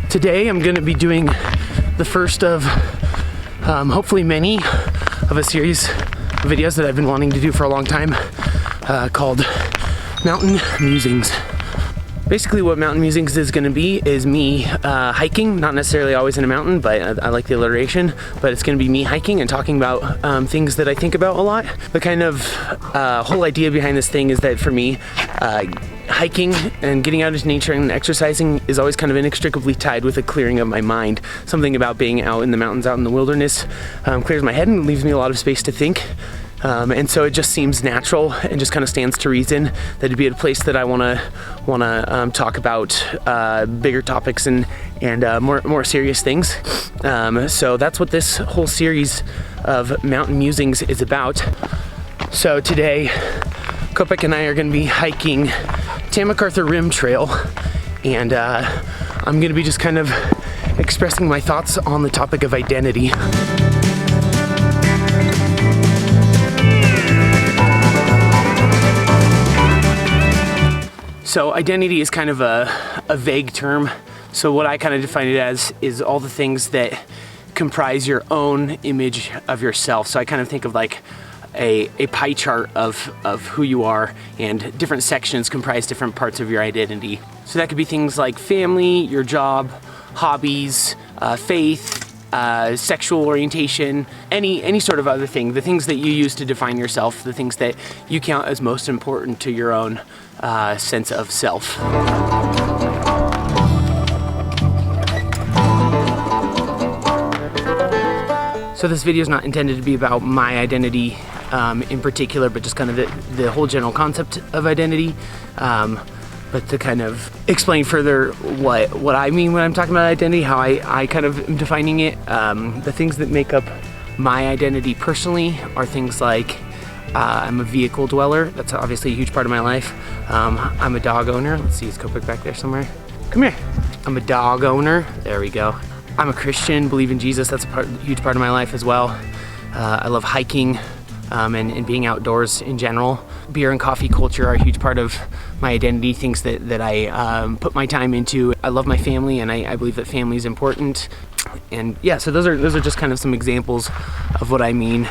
Today I'm going to be doing the first of hopefully many of a series of videos that I've been wanting to do for a long time called Mountain Musings. Basically what Mountain Musings is going to be is me hiking, not necessarily always in a mountain, but I like the alliteration, but it's going to be me hiking and talking about things that I think about a lot. The kind of whole idea behind this thing is that for me, hiking and getting out into nature and exercising is always kind of inextricably tied with a clearing of my mind. Something about being out in the mountains, out in the wilderness, clears my head and leaves me a lot of space to think. And so it just seems natural and just kind of stands to reason that it'd be a place that I want to talk about bigger topics and more serious things. So that's what this whole series of Mountain Musings is about. So today, Kopek and I are going to be hiking Tam MacArthur Rim Trail, and I'm going to be just kind of expressing my thoughts on the topic of identity. So identity is kind of a vague term. So what I kind of define it as is all the things that comprise your own image of yourself. So I kind of think of like a pie chart of who you are, and different sections comprise different parts of your identity. So that could be things like family, your job, hobbies, faith, sexual orientation, any sort of other thing, the things that you use to define yourself, the things that you count as most important to your own sense of self. So this video is not intended to be about my identity in particular, but just kind of the whole general concept of identity. But to kind of explain further what I mean when I'm talking about identity, how I kind of am defining it. The things that make up my identity personally are things like I'm a vehicle dweller. That's obviously a huge part of my life. I'm a dog owner. Let's see, is Kopek back there somewhere? Come here. I'm a dog owner. There we go. I'm a Christian, believe in Jesus. That's a huge part of my life as well. I love hiking and being outdoors in general. Beer and coffee culture are a huge part of my identity, things that I put my time into. I love my family, and I believe that family is important. And yeah, so those are just kind of some examples of what I mean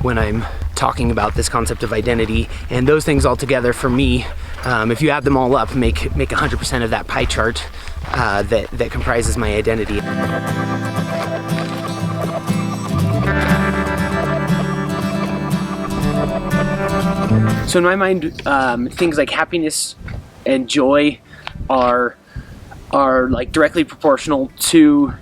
when I'm talking about this concept of identity. And those things all together for me, if you add them all up, make 100% of that pie chart that comprises my identity. So in my mind, things like happiness and joy are like directly proportional to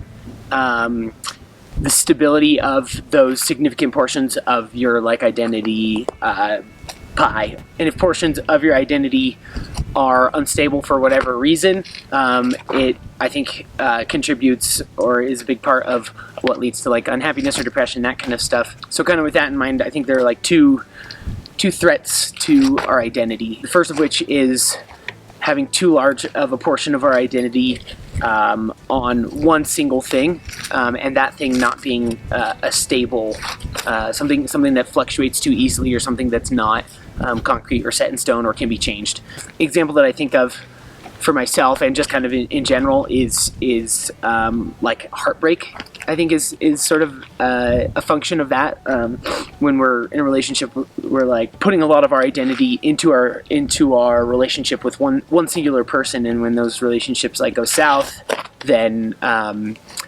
the stability of those significant portions of your like identity pie. And if portions of your identity are unstable for whatever reason, it I think contributes or is a big part of what leads to like unhappiness or depression, that kind of stuff. So kind of with that in mind, I think there are like two threats to our identity. The first of which is having too large of a portion of our identity on one single thing, and that thing not being a stable, something that fluctuates too easily, or something that's not concrete or set in stone or can be changed. Example that I think of for myself and just kind of in general is like heartbreak. I think is sort of a function of that. When we're in a relationship, we're like putting a lot of our identity into our relationship with one singular person, and when those relationships like go south, then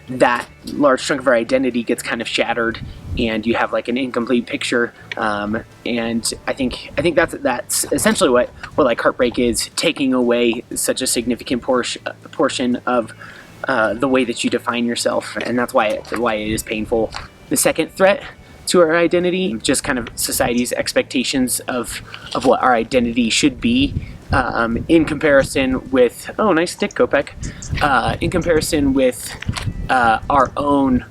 that large chunk of our identity gets kind of shattered, and you have like an incomplete picture. And I think that's essentially what like heartbreak is, taking away such a significant portion of the way that you define yourself, and that's why it is painful. The second threat to our identity, just kind of society's expectations of what our identity should be, in comparison with, oh, nice stick, Kopek, in comparison with our own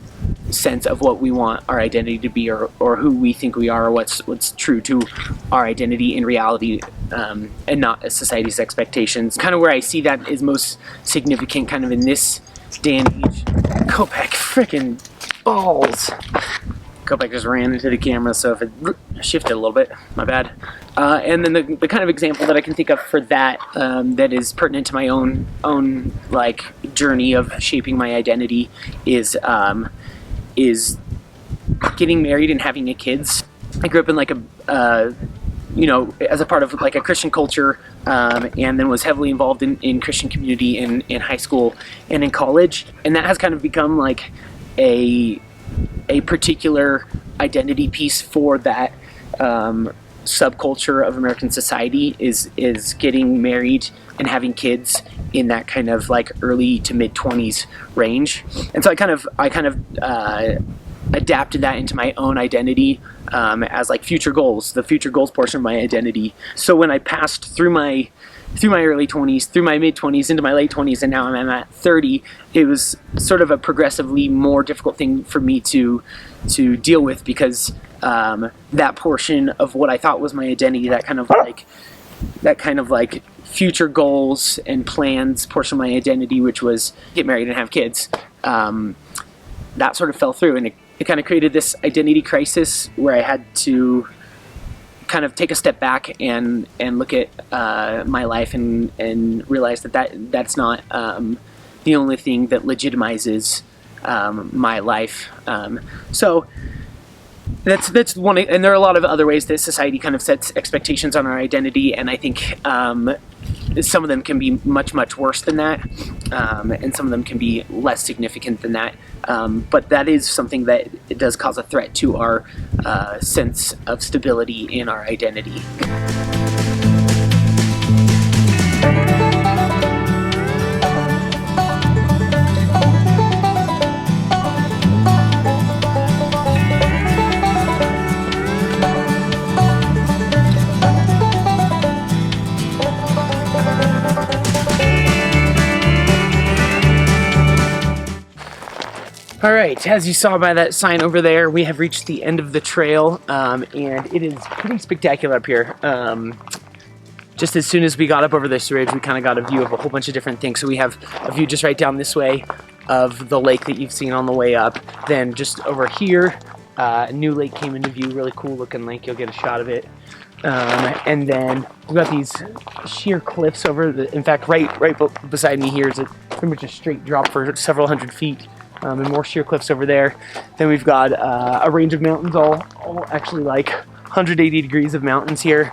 sense of what we want our identity to be, or who we think we are, or what's true to our identity in reality, and not society's expectations. Kind of where I see that is most significant kind of in this day and age. Kopek, freaking balls. Kopek just ran into the camera, so if it shifted a little bit, my bad. And then the kind of example that I can think of for that, that is pertinent to my own like journey of shaping my identity is getting married and having kids. I grew up in like as a part of like a Christian culture, and then was heavily involved in Christian community in high school and in college, and that has kind of become like a particular identity piece for that subculture of American society is getting married and having kids in that kind of like early to mid 20s range. And so I kind of adapted that into my own identity as like the future goals portion of my identity. So when I passed through my early 20s, through my mid 20s, into my late 20s, and now I'm at 30, it was sort of a progressively more difficult thing for me to deal with, because that portion of what I thought was my identity, that kind of like future goals and plans portion of my identity, which was get married and have kids, that sort of fell through, and it kind of created this identity crisis where I had to kind of take a step back and look at my life and realize that's not the only thing that legitimizes my life. So that's one, and there are a lot of other ways that society kind of sets expectations on our identity, and I think some of them can be much worse than that, and some of them can be less significant than that. But that is something that it does cause a threat to our sense of stability in our identity. All right, as you saw by that sign over there, we have reached the end of the trail, and it is pretty spectacular up here. Just as soon as we got up over this ridge, we kind of got a view of a whole bunch of different things. So we have a view just right down this way of the lake that you've seen on the way up. Then just over here, a new lake came into view, really cool looking lake. You'll get a shot of it. And then we've got these sheer cliffs over in fact, right beside me here is pretty much a straight drop for several hundred feet. And more sheer cliffs over there. Then we've got a range of mountains, all actually like 180 degrees of mountains here.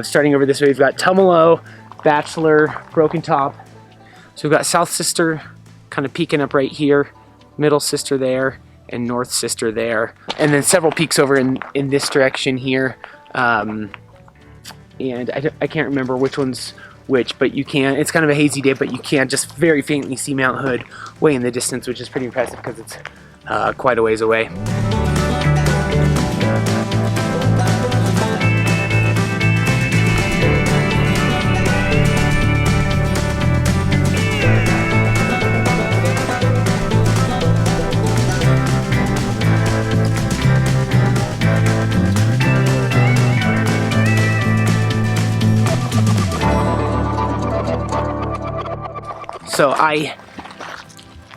Starting over this way, we've got Tumalo, Bachelor, Broken Top. So we've got South Sister kind of peeking up right here, Middle Sister there, and North Sister there. And then several peaks over in this direction here. And I can't remember which one's which, but you can, it's kind of a hazy day, but you can just very faintly see Mount Hood way in the distance, which is pretty impressive because it's quite a ways away. So I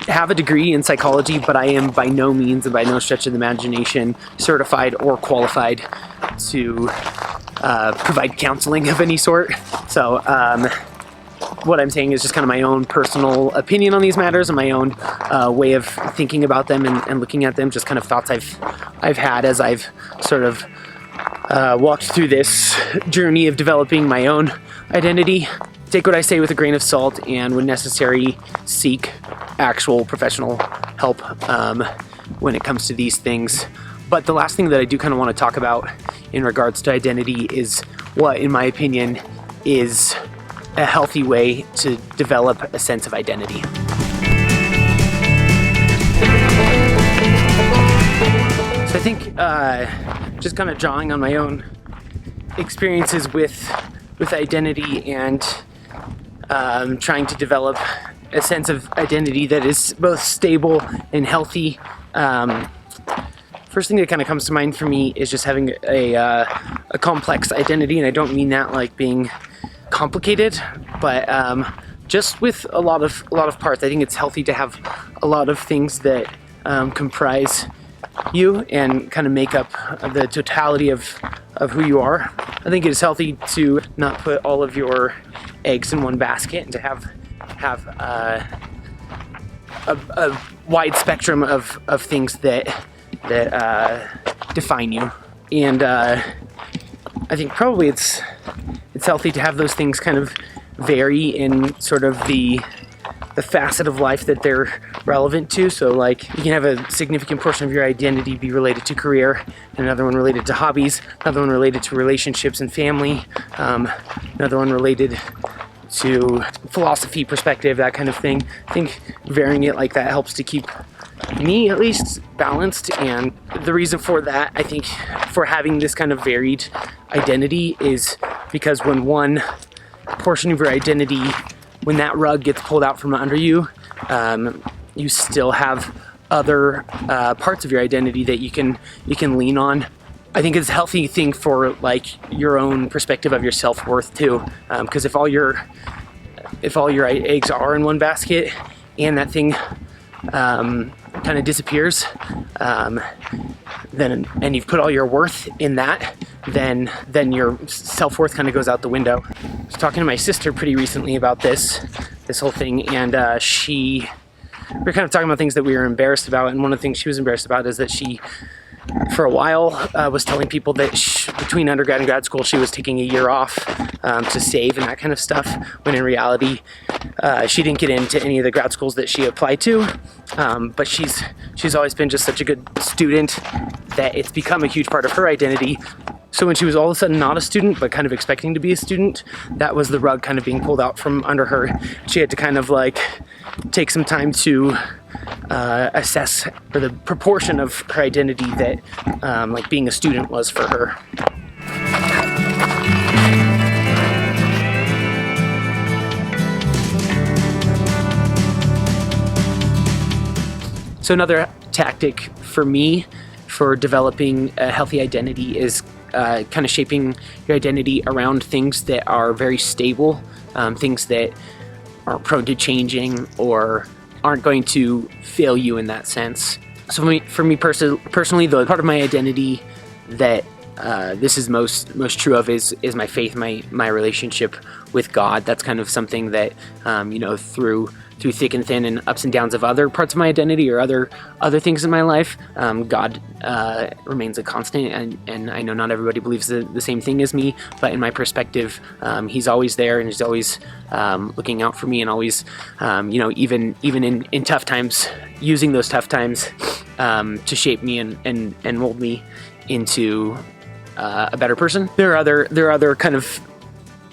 have a degree in psychology, but I am by no means and by no stretch of the imagination certified or qualified to provide counseling of any sort. So what I'm saying is just kind of my own personal opinion on these matters and my own way of thinking about them and looking at them, just kind of thoughts I've had as I've sort of walked through this journey of developing my own identity. Take what I say with a grain of salt, and when necessary, seek actual professional help when it comes to these things. But the last thing that I do kind of want to talk about in regards to identity is what, in my opinion, is a healthy way to develop a sense of identity. So I think just kind of drawing on my own experiences with identity and trying to develop a sense of identity that is both stable and healthy First thing that kind of comes to mind for me is just having a complex identity, and I don't mean that like being complicated, but just with a lot of parts. I think it's healthy to have a lot of things that comprise you and kind of make up the totality of who you are. I think it is healthy to not put all of your eggs in one basket and to have a wide spectrum of things that define you. And I think probably it's healthy to have those things kind of vary in sort of the facet of life that they're relevant to. So like you can have a significant portion of your identity be related to career, and another one related to hobbies, another one related to relationships and family, another one related to philosophy, perspective, that kind of thing. I think varying it like that helps to keep me at least balanced. And the reason for that, I think, for having this kind of varied identity is because when one portion of your identity, when that rug gets pulled out from under you, you still have other parts of your identity that you can lean on. I think it's a healthy thing for like your own perspective of your self-worth too, because if all your eggs are in one basket and that thing kind of disappears, then and you've put all your worth in that, then your self-worth kind of goes out the window. I was talking to my sister pretty recently about this whole thing, and we were kind of talking about things that we were embarrassed about, and one of the things she was embarrassed about is that she, for a while, was telling people that between undergrad and grad school she was taking a year off to save and that kind of stuff, when in reality she didn't get into any of the grad schools that she applied to, but she's always been just such a good student that it's become a huge part of her identity. So when she was all of a sudden not a student but kind of expecting to be a student, that was the rug kind of being pulled out from under her. She had to kind of like take some time to assess for the proportion of her identity that like being a student was for her. So another tactic for me for developing a healthy identity is kind of shaping your identity around things that are very stable, things that aren't prone to changing or aren't going to fail you in that sense. So for me personally, the part of my identity that this is most true of is my faith, my relationship with God. That's kind of something that through thick and thin and ups and downs of other parts of my identity or other things in my life, God remains a constant, and I know not everybody believes the same thing as me, but in my perspective, He's always there, and He's always looking out for me, and always even in tough times, using those tough times to shape me and mold me into a better person. There are other kind of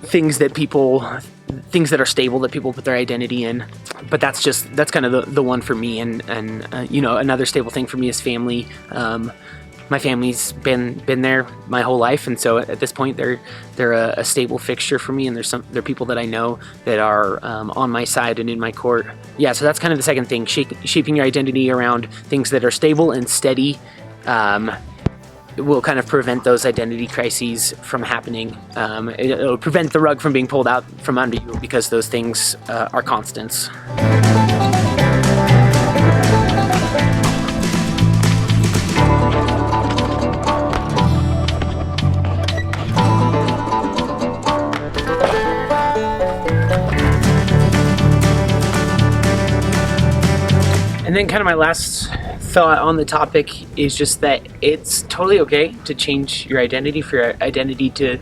things that are stable that people put their identity in, but that's kind of the one for me. And another stable thing for me is family. My family's been there my whole life, and so at this point they're a stable fixture for me, and they're people that I know that are on my side and in my court. Yeah, so that's kind of the second thing, shaping your identity around things that are stable and steady. Will kind of prevent those identity crises from happening. It'll prevent the rug from being pulled out from under you because those things are constants. And then kind of my last thought on the topic is just that it's totally okay to change your identity, for your identity to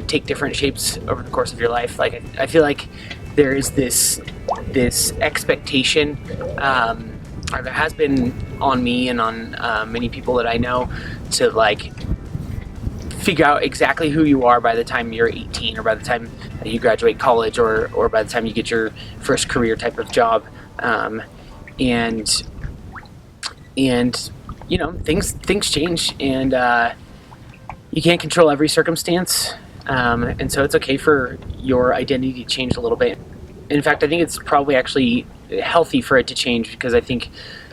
take different shapes over the course of your life. Like I feel like there is this expectation, or there has been on me and on many people that I know, to like figure out exactly who you are by the time you're 18, or by the time you graduate college, or by the time you get your first career type of job. And things change, and you can't control every circumstance, and so it's okay for your identity to change a little bit. In fact, I think it's probably actually healthy for it to change, because I think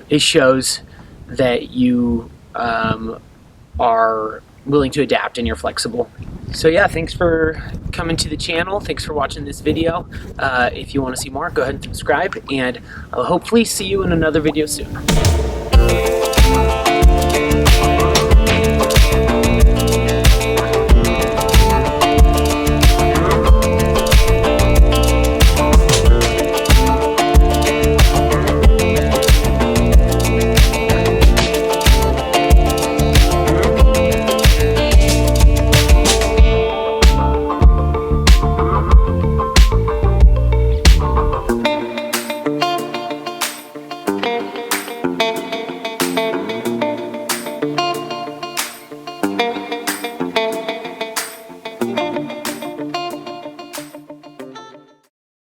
it shows that you are willing to adapt and you're flexible. So yeah, thanks for coming to the channel. Thanks for watching this video. If you want to see more, go ahead and subscribe, and I'll hopefully see you in another video soon.